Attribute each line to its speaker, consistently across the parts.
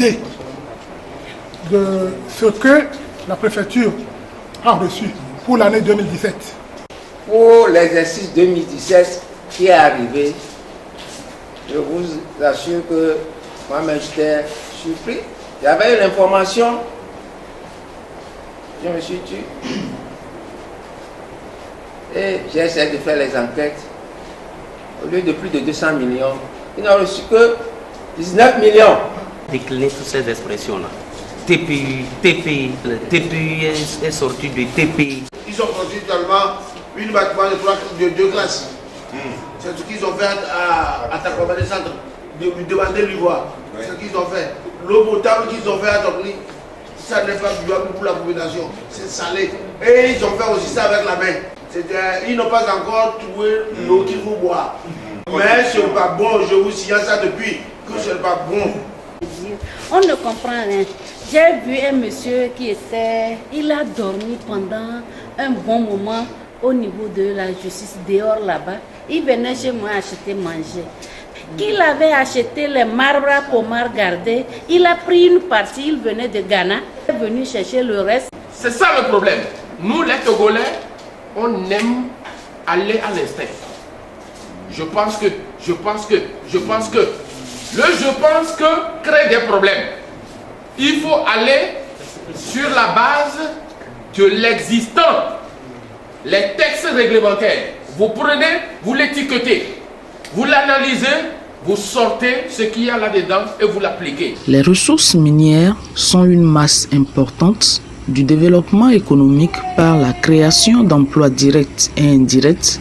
Speaker 1: idée de ce que la préfecture a reçu pour l'année 2017?
Speaker 2: Pour l'exercice 2017 qui est arrivé, je vous assure que moi-même j'étais surpris. J'avais eu l'information, je me suis tué. Et j'ai essayé de faire les enquêtes. Au lieu de plus de 200 millions, ils n'ont reçu que 19 millions.
Speaker 3: Décliner toutes ces expressions-là. TPU, TPI, le TPU est sorti du TPI.
Speaker 4: Ils ont construit seulement une bâtiment de 2 classes. C'est ce qu'ils ont fait à Takwamane Centre, de demander l'ivoire. C'est ce qu'ils ont fait. L'eau potable qu'ils ont fait à Tokli, ça n'est pas jouable pour la population. C'est salé. Et ils ont fait aussi ça avec la main. Ils n'ont pas encore trouvé l'eau qu'il faut boire. Mais ce n'est pas bon, je vous signale ça depuis, que ce n'est pas bon.
Speaker 5: On ne comprend rien. J'ai vu un monsieur il a dormi pendant un bon moment au niveau de la justice, dehors là-bas. Il venait chez moi acheter manger. Qu'il avait acheté les marbres pour garder, il a pris une partie, il venait de Ghana, il est venu chercher le reste.
Speaker 6: C'est ça le problème. Nous les Togolais, on aime aller à l'instinct. Je pense que crée des problèmes. Il faut aller sur la base de l'existant. Les textes réglementaires, vous prenez, vous l'étiquetez, vous l'analysez, vous sortez ce qu'il y a là-dedans et vous l'appliquez.
Speaker 7: Les ressources minières sont une masse importante du développement économique par la création d'emplois directs et indirects,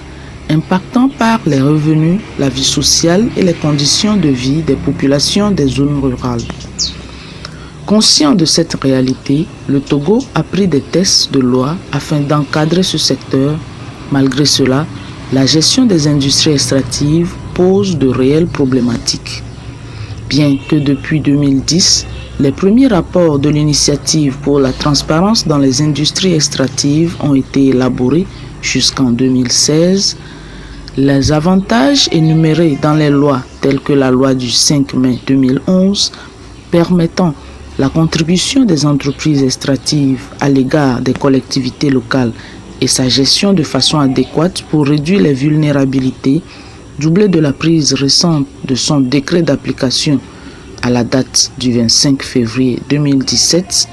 Speaker 7: impactant par les revenus, la vie sociale et les conditions de vie des populations des zones rurales. Conscient de cette réalité, le Togo a pris des textes de loi afin d'encadrer ce secteur. Malgré cela, la gestion des industries extractives pose de réelles problématiques. Bien que depuis 2010, les premiers rapports de l'initiative pour la transparence dans les industries extractives ont été élaborés jusqu'en 2016, les avantages énumérés dans les lois telles que la loi du 5 mai 2011 permettant la contribution des entreprises extractives à l'égard des collectivités locales et sa gestion de façon adéquate pour réduire les vulnérabilités, doublée de la prise récente de son décret d'application à la date du 25 février 2017,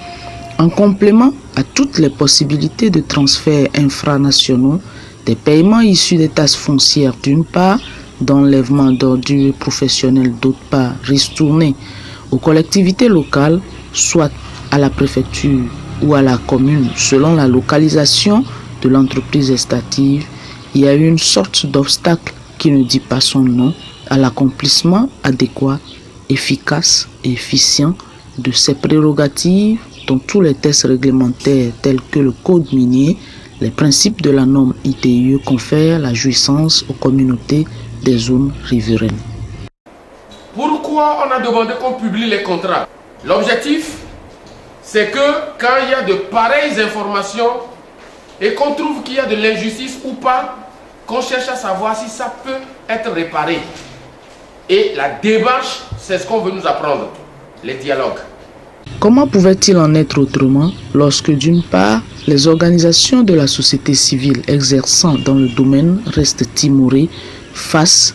Speaker 7: en complément à toutes les possibilités de transferts infranationaux, des paiements issus des taxes foncières d'une part, d'enlèvement d'ordures professionnelles d'autre part, ristournés aux collectivités locales, soit à la préfecture ou à la commune, selon la localisation de l'entreprise extractive, il y a une sorte d'obstacle qui ne dit pas son nom à l'accomplissement adéquat, efficace et efficient de ces prérogatives dont tous les tests réglementaires tels que le code minier, les principes de la norme ITIE confèrent la jouissance aux communautés des zones riveraines.
Speaker 6: Pourquoi on a demandé qu'on publie les contrats? L'objectif, c'est que quand il y a de pareilles informations et qu'on trouve qu'il y a de l'injustice ou pas, qu'on cherche à savoir si ça peut être réparé. Et la démarche, c'est ce qu'on veut nous apprendre, les dialogues.
Speaker 7: Comment pouvait-il en être autrement lorsque d'une part, les organisations de la société civile exerçant dans le domaine restent timorées face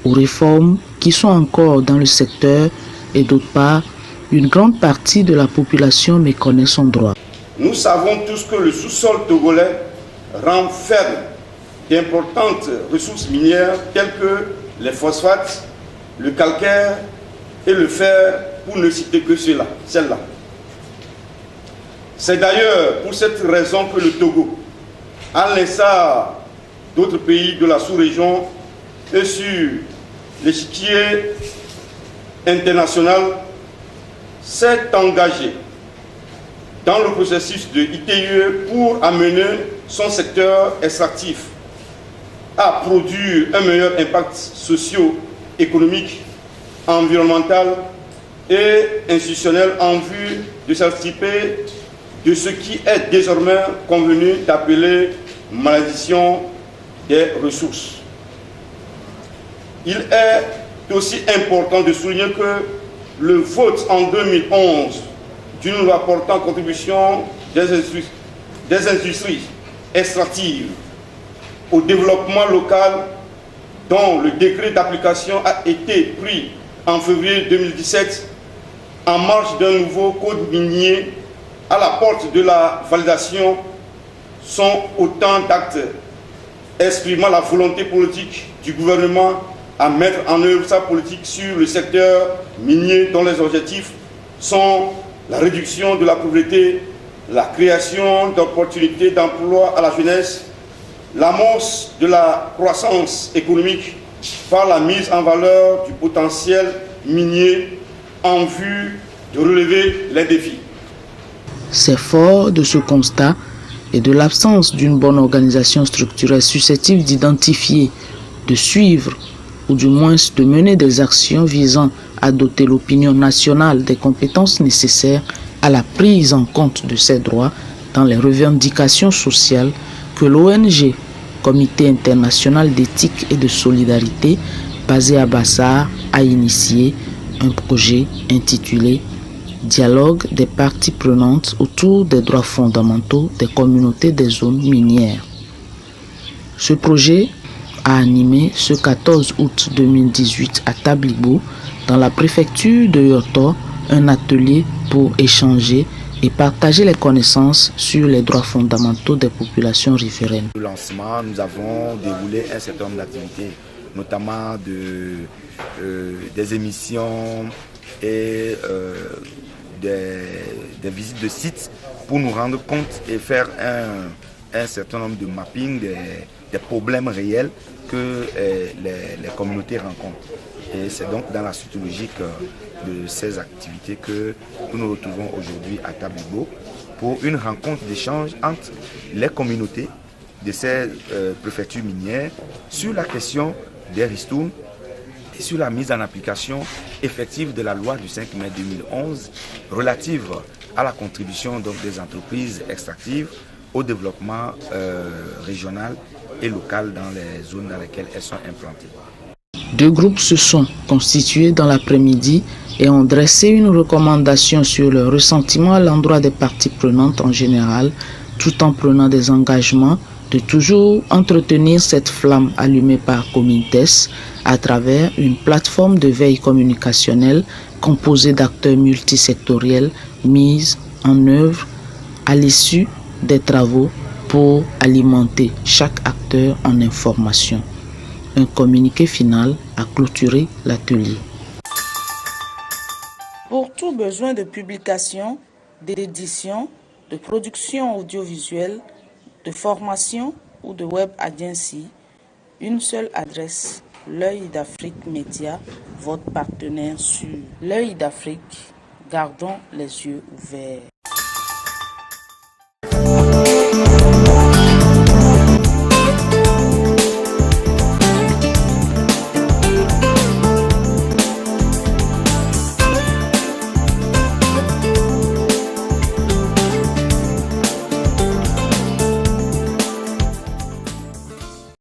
Speaker 7: aux réformes qui sont encore dans le secteur et d'autre part, une grande partie de la population méconnaît son droit.
Speaker 8: Nous savons tous que le sous-sol togolais rend faible d'importantes ressources minières telles que les phosphates, le calcaire et le fer, pour ne citer que celle-là. C'est d'ailleurs pour cette raison que le Togo, à l'instar d'autres pays de la sous-région et sur l'échiquier international, s'est engagé dans le processus de ITIE pour amener son secteur extractif à produire un meilleur impact socio-économique, environnemental et institutionnel en vue de s'anticiper de ce qui est désormais convenu d'appeler malédiction des ressources. Il est aussi important de souligner que le vote en 2011 d'une loi portant contribution des industries extractives au développement local, dont le décret d'application a été pris en février 2017 en marge d'un nouveau code minier à la porte de la validation, sont autant d'actes exprimant la volonté politique du gouvernement à mettre en œuvre sa politique sur le secteur minier, dont les objectifs sont la réduction de la pauvreté, la création d'opportunités d'emploi à la jeunesse, l'amorce de la croissance économique par la mise en valeur du potentiel minier en vue de relever les défis.
Speaker 7: C'est fort de ce constat et de l'absence d'une bonne organisation structurelle susceptible d'identifier, de suivre ou du moins de mener des actions visant à doter l'opinion nationale des compétences nécessaires à la prise en compte de ces droits dans les revendications sociales que l'ONG, Comité international d'éthique et de solidarité, basé à Bassar, a initié un projet intitulé Dialogue des parties prenantes autour des droits fondamentaux des communautés des zones minières. Ce projet a animé ce 14 août 2018 à Tablibo, dans la préfecture de Yoto, un atelier pour échanger et partager les connaissances sur les droits fondamentaux des populations riveraines.
Speaker 9: Au lancement, nous avons déroulé un certain nombre d'activités, notamment des émissions et des visites de sites pour nous rendre compte et faire un certain nombre de mapping des problèmes réels que les communautés rencontrent. Et c'est donc dans la suite logique de ces activités que nous nous retrouvons aujourd'hui à Tablibo pour une rencontre d'échange entre les communautés de ces préfectures minières sur la question des ristournes et sur la mise en application effective de la loi du 5 mai 2011 relative à la contribution donc, des entreprises extractives au développement régional et local dans les zones dans lesquelles elles sont implantées.
Speaker 7: Deux groupes se sont constitués dans l'après-midi et ont dressé une recommandation sur le ressentiment à l'endroit des parties prenantes en général, tout en prenant des engagements de toujours entretenir cette flamme allumée par Comintes à travers une plateforme de veille communicationnelle composée d'acteurs multisectoriels mise en œuvre à l'issue des travaux pour alimenter chaque acteur en information. Un communiqué final a clôturé l'atelier. Pour tout besoin de publication, d'édition, de production audiovisuelle, de formation ou de web agency, une seule adresse, L'Œil d'Afrique Média, votre partenaire sur L'Œil d'Afrique. Gardons les yeux ouverts.